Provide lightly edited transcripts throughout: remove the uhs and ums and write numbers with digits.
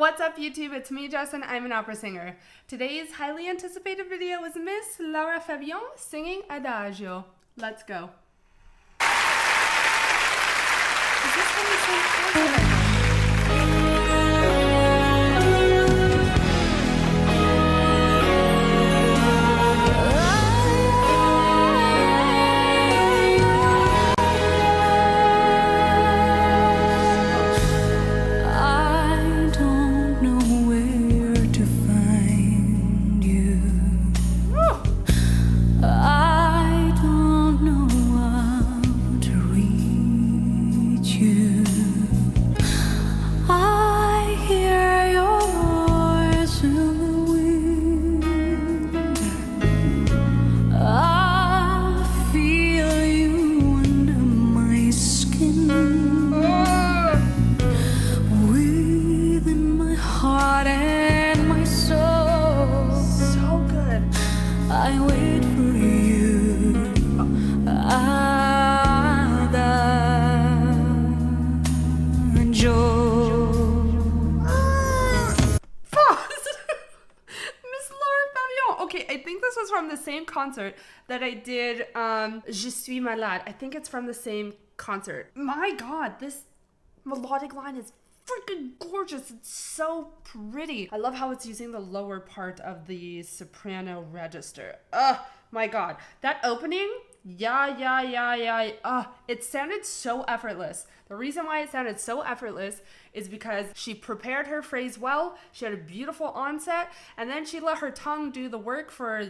What's up YouTube? It's me, Jess, and I'm an opera singer. Today's highly anticipated video is Miss Lara Fabian singing Adagio. Let's go. Is this from the same concert? Okay, I think this was from the same concert that I did Je suis malade. I think it's from the same concert. My God, this melodic line is freaking gorgeous. It's so pretty. I love how it's using the lower part of the soprano register. My God. That opening, it sounded so effortless. The reason why it sounded so effortless is because she prepared her phrase well, she had a beautiful onset, and then she let her tongue do the work for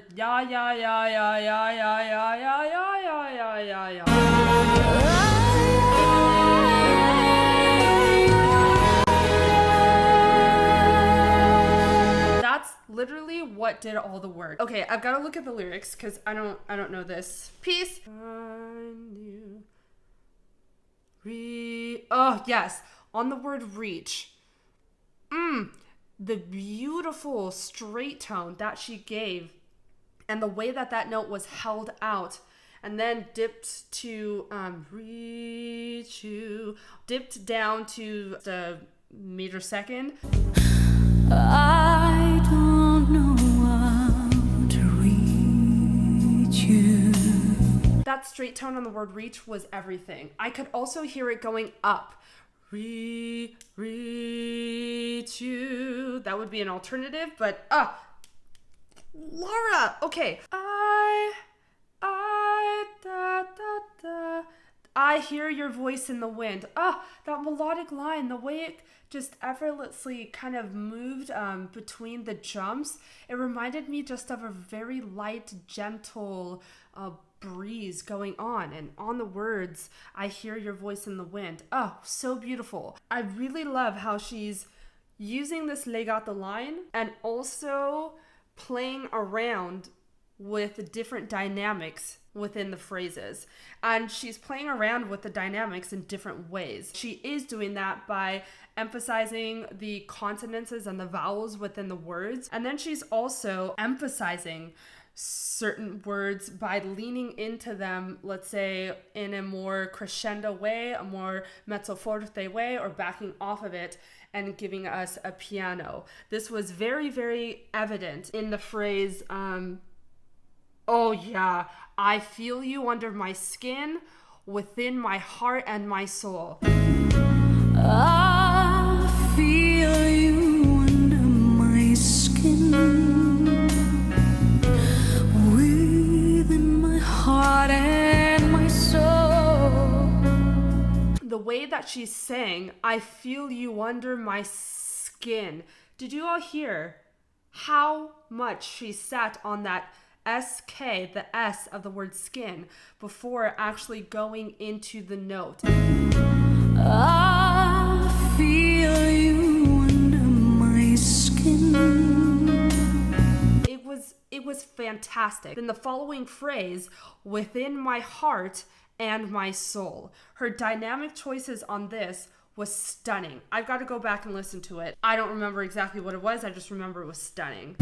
That's literally what did all the work. Okay, I've got to look at the lyrics because I don't know this piece. Oh yes, on the word reach. The beautiful straight tone that she gave, and the way that that note was held out, and then dipped to reach you, dipped down to the meter second. I don't know how to reach you. That straight tone on the word reach was everything. I could also hear it going up. Reach you. That would be an alternative, but Lara. Okay. I hear your voice in the wind. That melodic line, the way it just effortlessly kind of moved between the jumps. It reminded me just of a very light, gentle breeze going on. And on the words, I hear your voice in the wind. Oh, so beautiful. I really love how she's using this legato line and also playing around with different dynamics within the phrases, and she's playing around with the dynamics in different ways. She is doing that by emphasizing the consonances and the vowels within the words, and then she's also emphasizing certain words by leaning into them, let's say in a more crescendo way, a more mezzo forte way, or backing off of it and giving us a piano. This was very, very evident in the phrase, oh yeah, I feel you under my skin, within my heart and my soul. I feel you under my skin, within my heart and my soul. The way that she sang, I feel you under my skin. Did you all hear how much she sat on that SK, the S of the word skin, before actually going into the note? I feel you under my skin. It was fantastic. In the following phrase, within my heart and my soul. Her dynamic choices on this was stunning. I've got to go back and listen to it. I don't remember exactly what it was. I just remember it was stunning.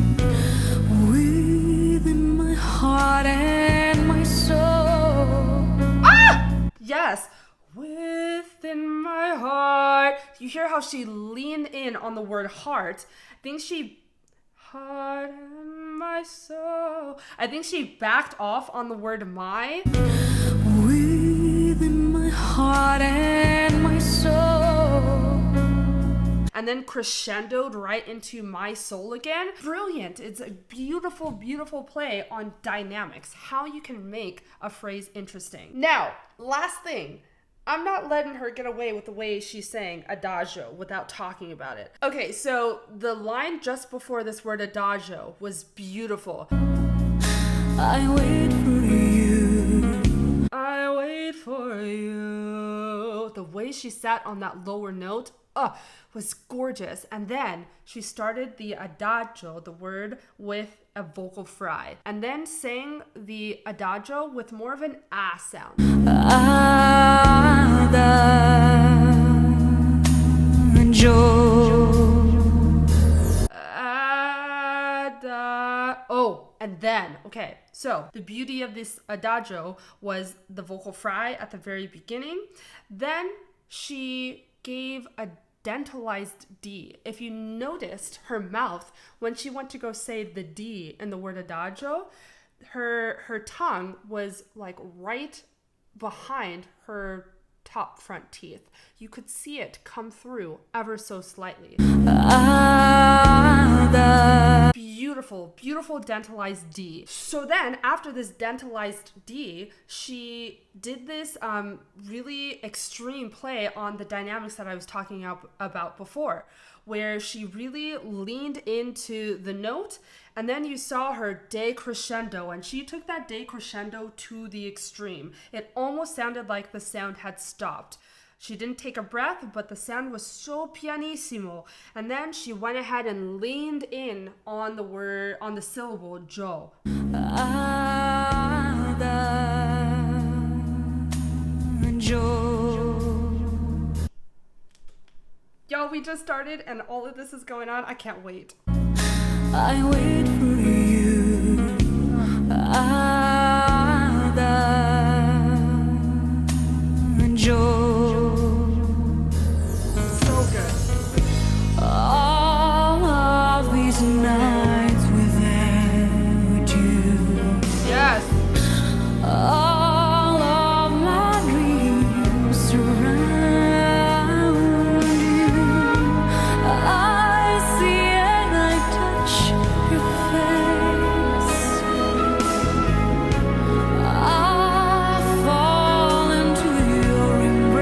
Within my heart and my soul. Yes. within my heart. You hear how she leaned in on the word heart. I think she heart and my soul. I think she backed off on the word my. Within my heart and my soul. And then crescendoed right into my soul again. Brilliant. It's a beautiful, beautiful play on dynamics, how you can make a phrase interesting. Now, last thing. I'm not letting her get away with the way she's saying adagio without talking about it. Okay, so the line just before this word adagio was beautiful. I wait for you. I wait for you. The way she sat on that lower note, was gorgeous. And then she started the adagio, the word, with a vocal fry. And then sang the adagio with more of an ah sound. And then, okay, so the beauty of this adagio was the vocal fry at the very beginning. Then she gave a dentalized D. If you noticed her mouth, when she went to go say the D in the word adagio, her tongue was like right behind her top front teeth. You could see it come through ever so slightly. Beautiful, beautiful dentalized D. So then after this dentalized D, she did this really extreme play on the dynamics that I was talking about before, where she really leaned into the note, and then you saw her decrescendo, and she took that decrescendo to the extreme. It almost sounded like the sound had stopped. She didn't take a breath, but the sound was so pianissimo. And then she went ahead and leaned in on the word, on the syllable jo. Yo, we just started and all of this is going on. I can't wait. I wait for you. So good. All of these nights without you. Yes. All of my dreams surround you. I see and I touch your face. I fall into your embrace.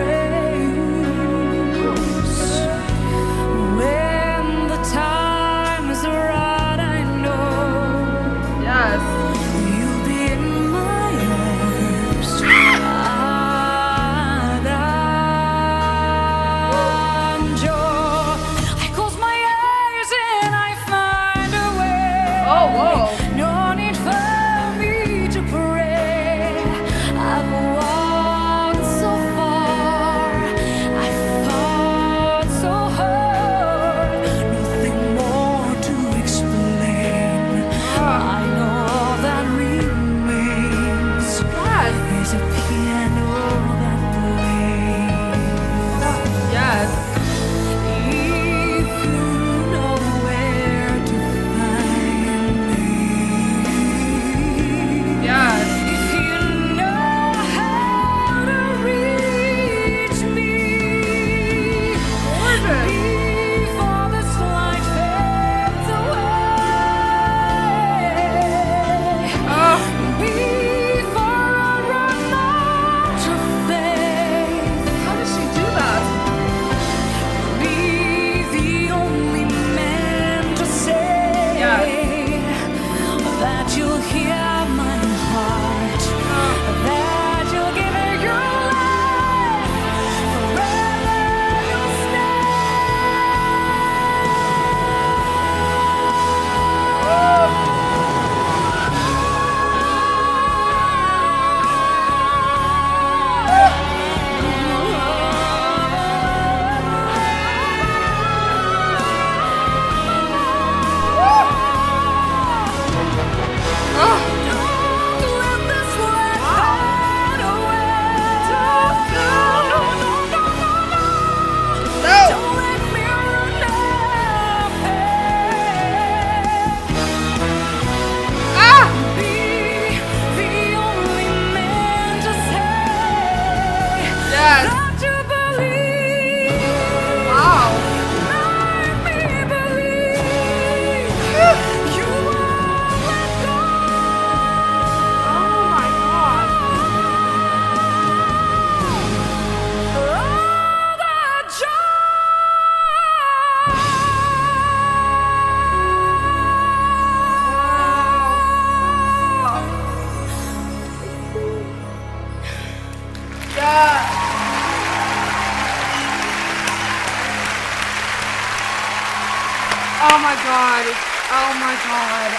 Oh my god. Oh my god.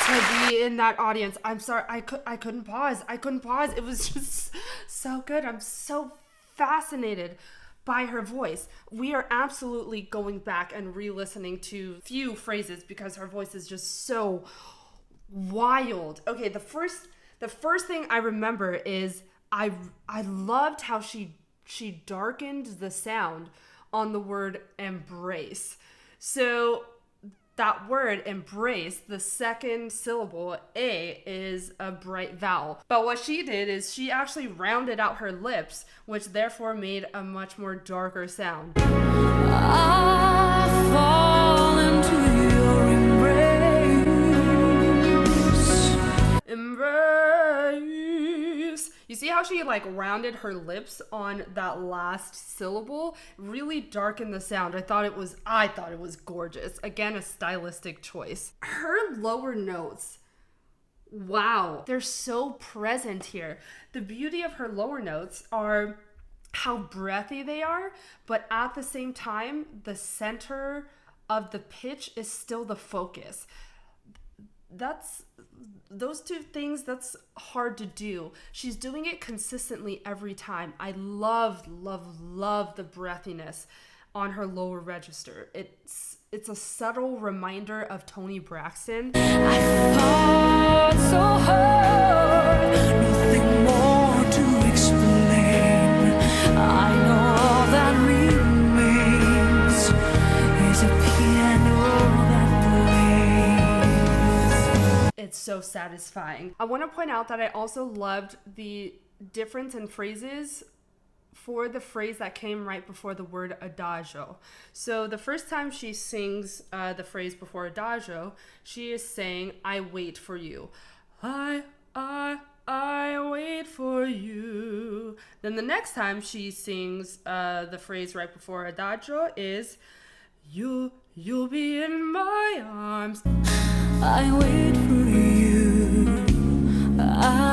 To be in that audience. I'm sorry. I couldn't pause. It was just so good. I'm so fascinated by her voice. We are absolutely going back and re-listening to few phrases because her voice is just so wild. Okay, the first thing I remember is I loved how she darkened the sound on the word embrace. So that word embrace, the second syllable, A, is a bright vowel. But what she did is she actually rounded out her lips, which therefore made a much more darker sound. I fall into your embrace. Embrace. You see how she like rounded her lips on that last syllable? Really darkened the sound. I thought it was gorgeous. Again, a stylistic choice. Her lower notes, wow, they're so present here. The beauty of her lower notes are how breathy they are, but at the same time, the center of the pitch is still the focus. Those two things, that's hard to do. She's doing it consistently every time. I love the breathiness on her lower register. It's a subtle reminder of Toni Braxton. I fought so hard, nothing more to explain. I know all that remains is a piano that plays. It's so satisfying. I want to point out that I also loved the difference in phrases for the phrase that came right before the word adagio. So the first time she sings the phrase before adagio, she is saying, I wait for you. I wait for you. Then the next time she sings the phrase right before adagio is, you'll be in my arms. I wait for you. Adagio.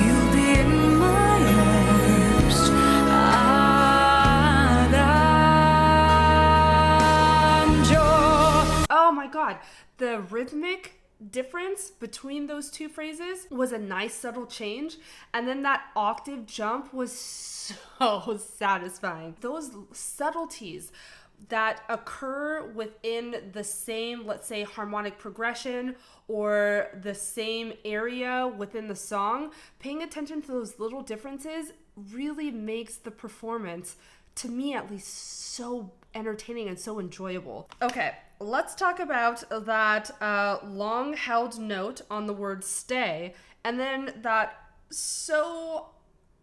You'll be in my arms. Adagio. Oh my god, the rhythmic difference between those two phrases was a nice subtle change, and then that octave jump was so satisfying. Those subtleties that occur within the same, let's say, harmonic progression or the same area within the song, paying attention to those little differences really makes the performance, to me at least, so entertaining and so enjoyable. Okay, let's talk about that long held note on the word stay, and then that so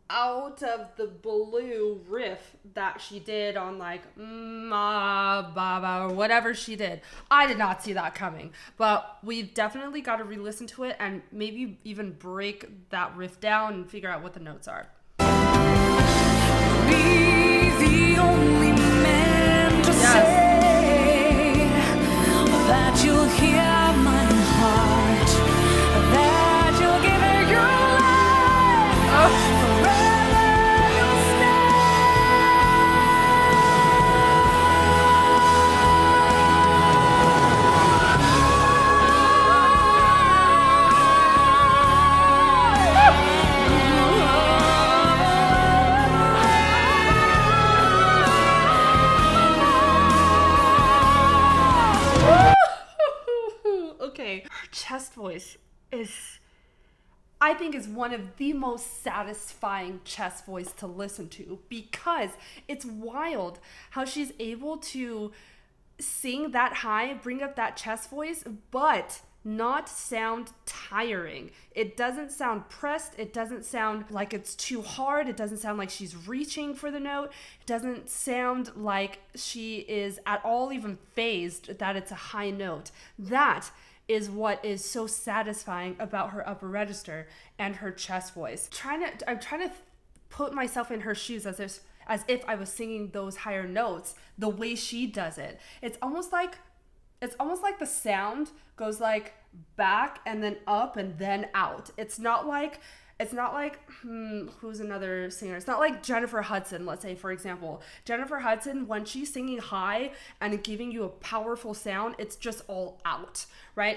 out of the blue riff that she did on like or whatever she did. I did not see that coming, but we've definitely got to re-listen to it and maybe even break that riff down and figure out what the notes are. Be the only man to say that you'll hear my heart, that you'll give it your life. Forever you'll stay. Okay, her chest voice I think is one of the most satisfying chest voice to listen to, because it's wild how she's able to sing that high, bring up that chest voice, but not sound tiring. It doesn't sound pressed. It doesn't sound like it's too hard. It doesn't sound like she's reaching for the note. It doesn't sound like she is at all even phased that it's a high note. That is what is so satisfying about her upper register and her chest voice. I'm trying to put myself in her shoes as if I was singing those higher notes the way she does it. It's almost like the sound goes like back and then up and then out. It's not like It's not like, who's another singer? It's not like Jennifer Hudson, let's say, for example. Jennifer Hudson, when she's singing high and giving you a powerful sound, it's just all out, right?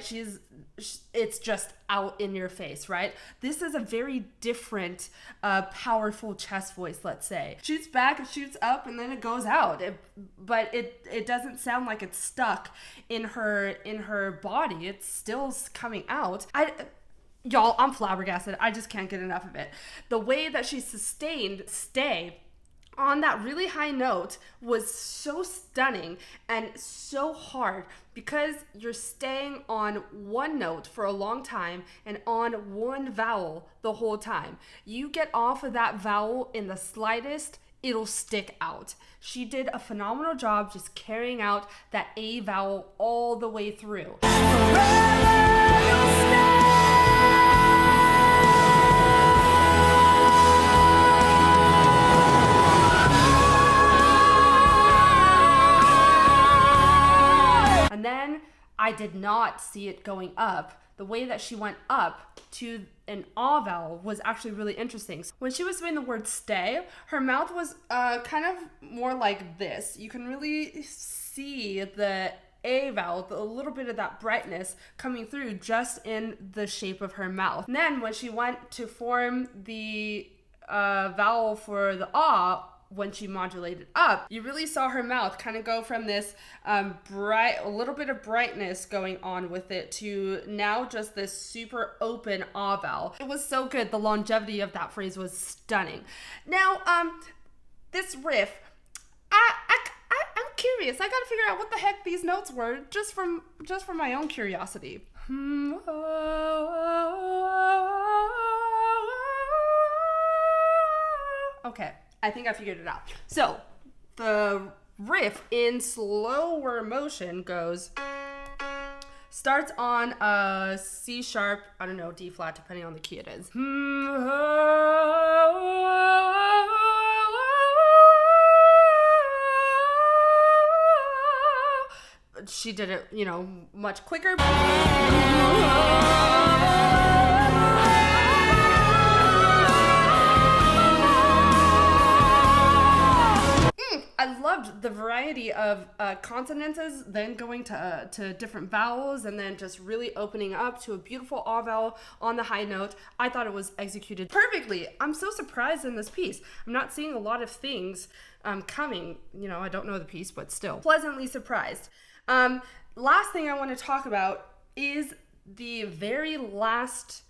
It's just out in your face, right? This is a very different, powerful chest voice, let's say. Shoots back, it shoots up, and then it goes out. But it doesn't sound like it's stuck in her body. It's still coming out. Y'all, I'm flabbergasted. I just can't get enough of it. The way that she sustained stay on that really high note was so stunning and so hard, because you're staying on one note for a long time and on one vowel the whole time. You get off of that vowel in the slightest, it'll stick out. She did a phenomenal job just carrying out that A vowel all the way through. And then I did not see it going up. The way that she went up to an ah vowel was actually really interesting. When she was doing the word stay, her mouth was kind of more like this. You can really see the A vowel, a little bit of that brightness coming through just in the shape of her mouth. And then when she went to form the vowel for the ah, when she modulated up, you really saw her mouth kind of go from this bright, a little bit of brightness going on with it, to now just this super open ah vowel. It was so good. The longevity of that phrase was stunning. Now, this riff, I'm curious. I gotta figure out what the heck these notes were, just for my own curiosity. Okay. I think I figured it out. So the riff in slower motion starts on a C sharp, I don't know, D flat, depending on the key it is. She did it, much quicker. I loved the variety of consonants, then going to different vowels, and then just really opening up to a beautiful ah vowel on the high note. I thought it was executed perfectly. I'm so surprised in this piece. I'm not seeing a lot of things coming. I don't know the piece, but still pleasantly surprised. Last thing I want to talk about is the very last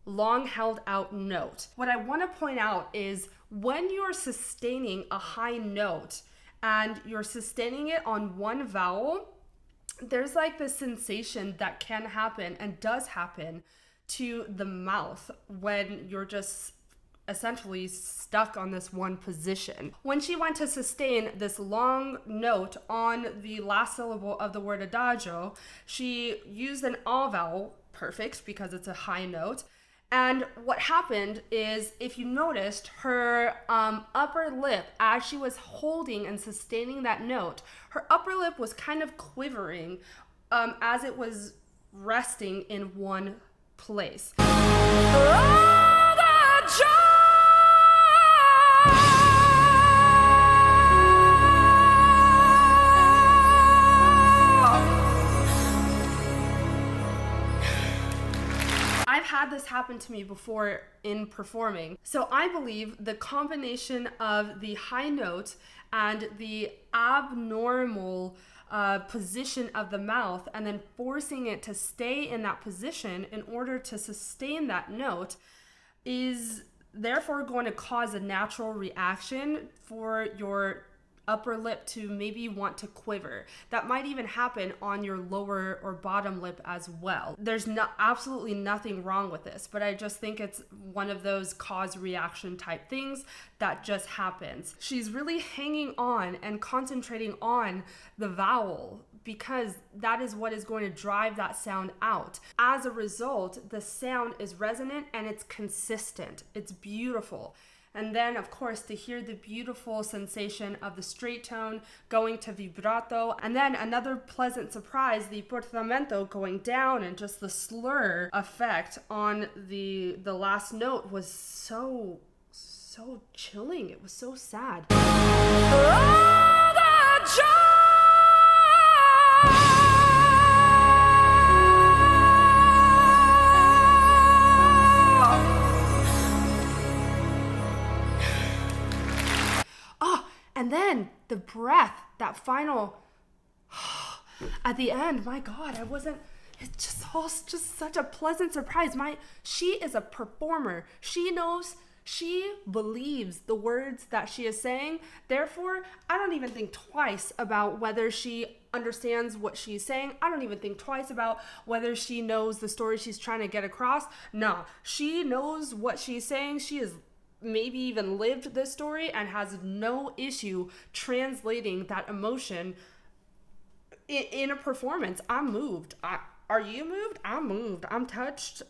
long held out note. What I want to point out is when you're sustaining a high note and you're sustaining it on one vowel, there's like this sensation that can happen and does happen to the mouth when you're just essentially stuck on this one position. When she went to sustain this long note on the last syllable of the word adagio, she used an ah vowel, perfect because it's a high note. And what happened is, if you noticed, her upper lip, as she was holding and sustaining that note, her upper lip was kind of quivering as it was resting in one place. I've had this happen to me before in performing. So I believe the combination of the high note and the abnormal position of the mouth, and then forcing it to stay in that position in order to sustain that note, is therefore going to cause a natural reaction for your upper lip to maybe want to quiver. That might even happen on your lower or bottom lip as well. There's absolutely nothing wrong with this, but I just think it's one of those cause reaction type things that just happens. She's really hanging on and concentrating on the vowel, because that is what is going to drive that sound out. As a result, the sound is resonant and it's consistent. It's beautiful. And then, of course, to hear the beautiful sensation of the straight tone going to vibrato. And then another pleasant surprise, the portamento going down, and just the slur effect on the last note was so chilling. It was so sad. And then the breath, that final at the end, my God, it's just such a pleasant surprise. She is a performer. She knows, she believes the words that she is saying. Therefore, I don't even think twice about whether she understands what she's saying. I don't even think twice about whether she knows the story she's trying to get across. No, she knows what she's saying. She is maybe even lived this story and has no issue translating that emotion in a performance. I'm moved. Are you moved? I'm moved. I'm touched.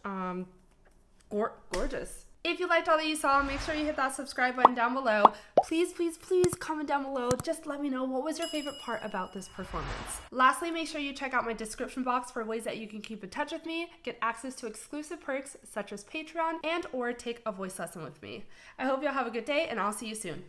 Gorgeous. If you liked all that you saw, make sure you hit that subscribe button down below. Please, please, please comment down below. Just let me know what was your favorite part about this performance. Lastly, make sure you check out my description box for ways that you can keep in touch with me, get access to exclusive perks such as Patreon, and or take a voice lesson with me. I hope you'll have a good day, and I'll see you soon.